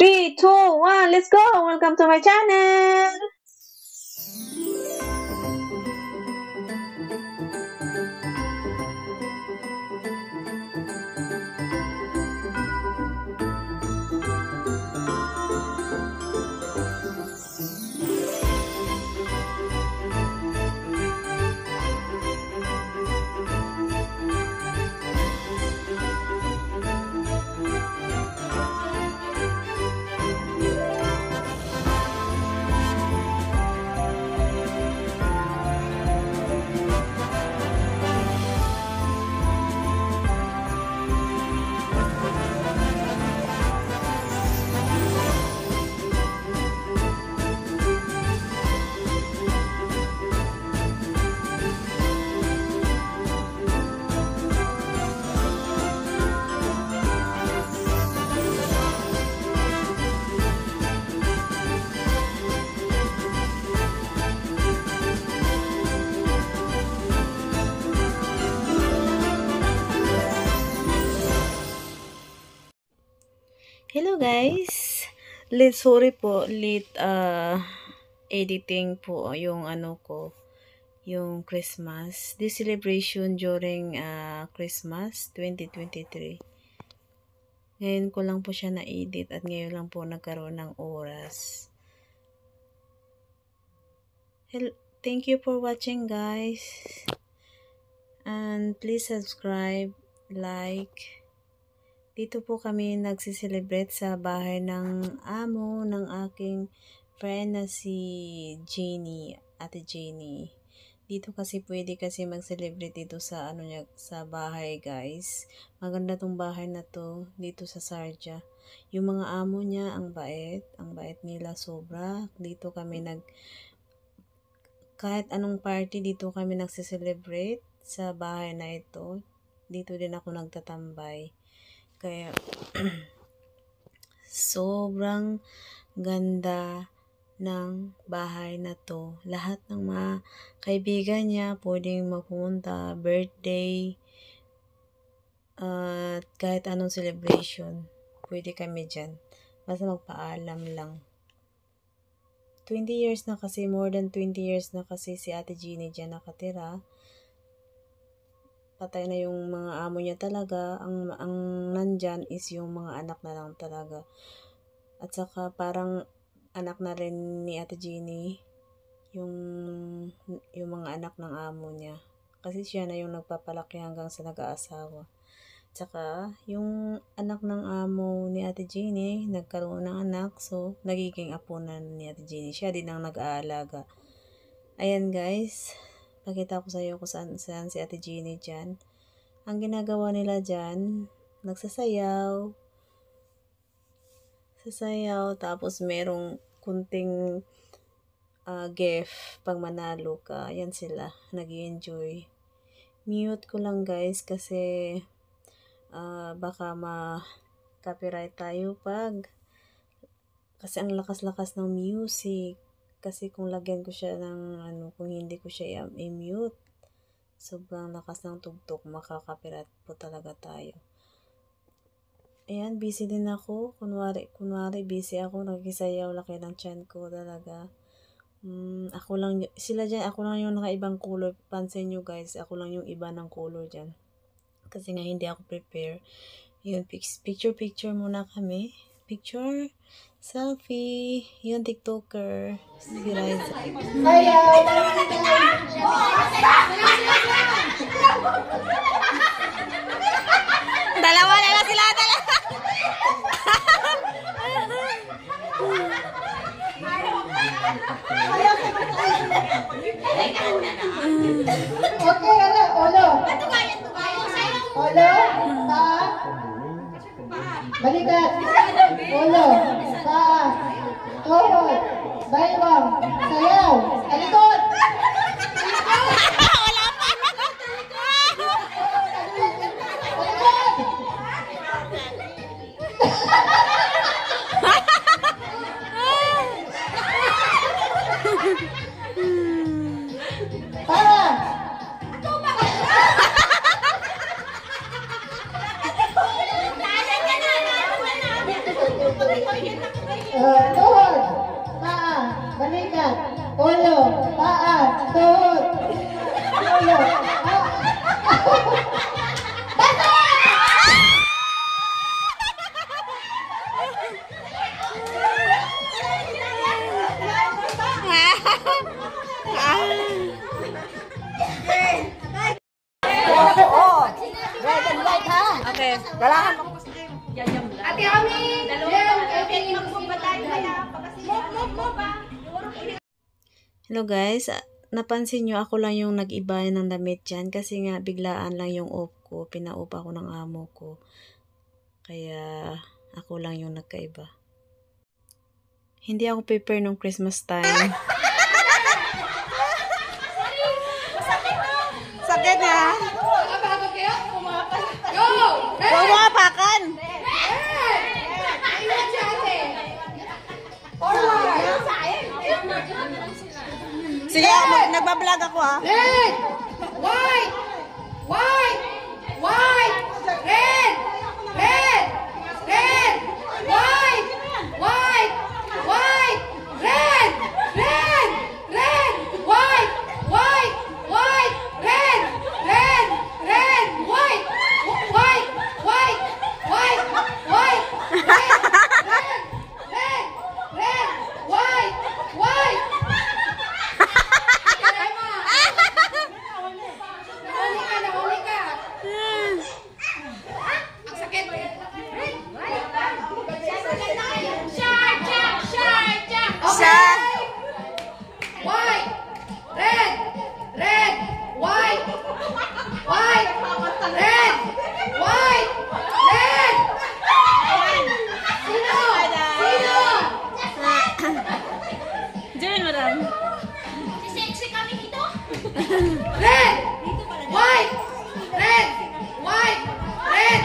3, 2, 1, let's go! Welcome to my channel! Hello guys! Sorry po, late editing po yung yung Christmas. This celebration during Christmas 2023. Ngayon ko lang po siya na-edit at ngayon lang po nagkaroon ng oras. Thank you for watching guys. And please subscribe, like. Dito po kami nagsiselebrate sa bahay ng amo ng aking friend na si Jenny, Ate Jenny. Dito kasi pwede kasi mag-celebrate dito sa sa bahay guys. Maganda tong bahay na to dito sa Sarja. Yung mga amo niya ang bait nila sobra. Dito kami kahit anong party dito kami nagsiselebrate sa bahay na ito. Dito din ako nagtatambay. Kaya, sobrang ganda ng bahay na to. Lahat ng mga kaibigan niya pwedeng magpunta, birthday, at kahit anong celebration, pwede kami dyan. Basta magpaalam lang. 20 years na kasi, more than 20 years na kasi si Ate Jenny dyan nakatira. Patay na yung mga amo niya talaga. Ang nandyan is yung mga anak na lang talaga. At saka parang anak na rin ni Ate Jenny yung mga anak ng amo niya. Kasi siya na yung nagpapalaki hanggang sa nag-aasawa. At saka yung anak ng amo ni Ate Jenny nagkaroon ng anak. So nagiging apo na ni Ate Jenny. Siya din ang nag-aalaga. Ayan guys. Pakita ko sa iyo kung saan si Ate Jenny dyan. Ang ginagawa nila dyan, nagsasayaw. Tapos merong kunting gift pag manalo ka. Ayan sila, nag-enjoy. Mute ko lang guys kasi baka ma-copyright tayo kasi ang lakas-lakas ng music. Kasi kung lagyan ko siya ng kung hindi ko siya i-mute, sobrang lakas ng tugtog, makaka-copyright po talaga tayo. Ayan, busy din ako. Kunwari busy ako, nagkisayaw, laki ng tiyan ko talaga. Ako lang yung nakaibang color. Pansin nyo guys, ako lang yung iba ng color dyan. Kasi nga hindi ako prepare. Yun, picture muna kami. Picture, selfie, yung TikToker, si Riza. Ay, Dalawa na lang sila, okay, olo. Olo, balikat. Olo, tuhod, baywang, sayaw, talikod. Tuhod. Paa. Balikat. Ulo. Paa. Tuhod. Ulo. Red and white ha. Okay. Kailangan mo. Ate Amin. Hello guys, napansin nyo ako lang yung nag-iba ng damit dyan kasi nga biglaan lang yung off ko, pinaupa ako ng amo ko. Kaya ako lang yung nagkaiba. Hindi ako prepare nung Christmas time. Sakit ha? Huwag mo apakan! Sige, nagbablog ako ha. Red. White. White. White. Red. Red. Red. White. White. White. Red. Red. Red. White. White. White. Red. Red. Red. White. White. White. White. White. Red. Red. Red. Red. White. White. Nahuli ka. Ang sakit. Siya. White. Red. Red. White. White. Red. White. Red. Sino? Sino? Diyan, madam. Red. White. Red. White. Red.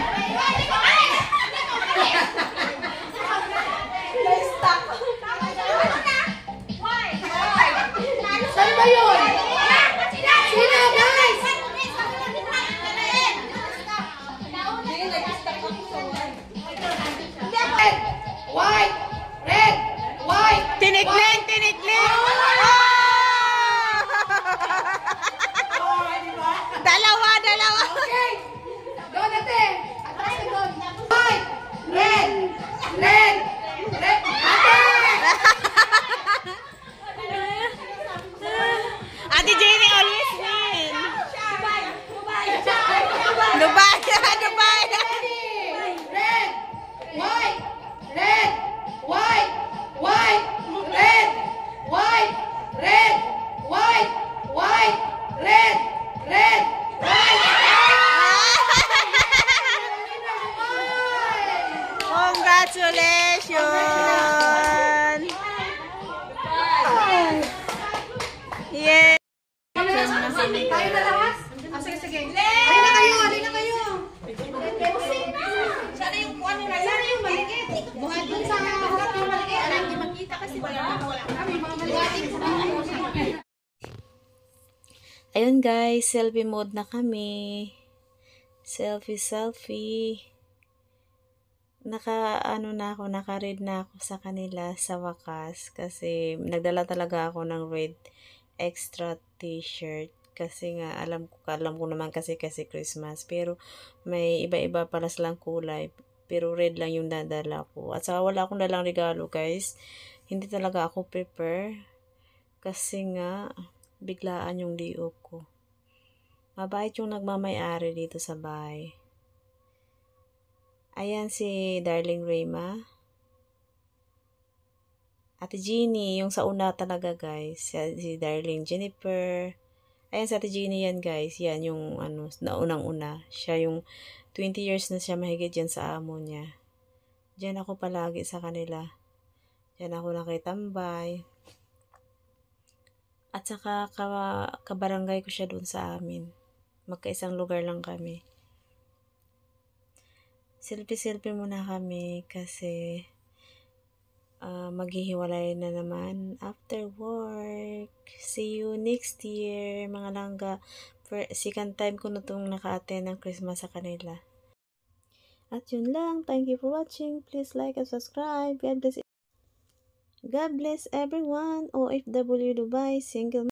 Saan ba yun? Sino, guys? Red. White. Red. White. Tinikling! Tinikling! Dalawa! Dalawa! Okay. Doon natin. Atras ka doon. White. Red. Red. Red. Ate! Ate Jenny always win! Dubai! Dubai! Red. White. Red. White. White. Red. White. Red. White. White. Red. Red. White. Congratulations! Yeah! Tayo na lahat? Sige, sige. Ayun na kayo, ayun na kayo. Sana yung kuwan nila, sana yung maligit. Buhat dun sa harap yung maligit. Alam, di makita kasi wala kami mga maligit. Ayun guys, selfie mode na kami. Selfie. Naka-read na ako sa kanila sa wakas kasi nagdala talaga ako ng red extra t-shirt kasi nga alam ko naman kasi Christmas pero may iba-iba pala silang kulay pero red lang yung dadala ko at saka wala akong dalang regalo guys, hindi talaga ako prepare kasi nga biglaan yung day off ko. Mabait yung nagmamay-ari dito sa bahay. Ayan si Darling Rayma. Ate Jeannie, yung sa una talaga guys. Si Darling Jennifer. Ayan si Ate Jeannie yan guys. Yan yung naunang-una. Siya yung 20 years na siya mahigit yan sa amo niya. Diyan ako palagi sa kanila. Diyan ako nakitambay. At saka kabarangay ko siya dun sa amin. Magkaisang lugar lang kami. Selfie muna kami kasi maghihiwalay na naman after work. See you next year, mga langga. Second time ko na itong naka-attend ng Christmas sa kanila. At yun lang. Thank you for watching. Please like and subscribe. God bless everyone. OFW Dubai, single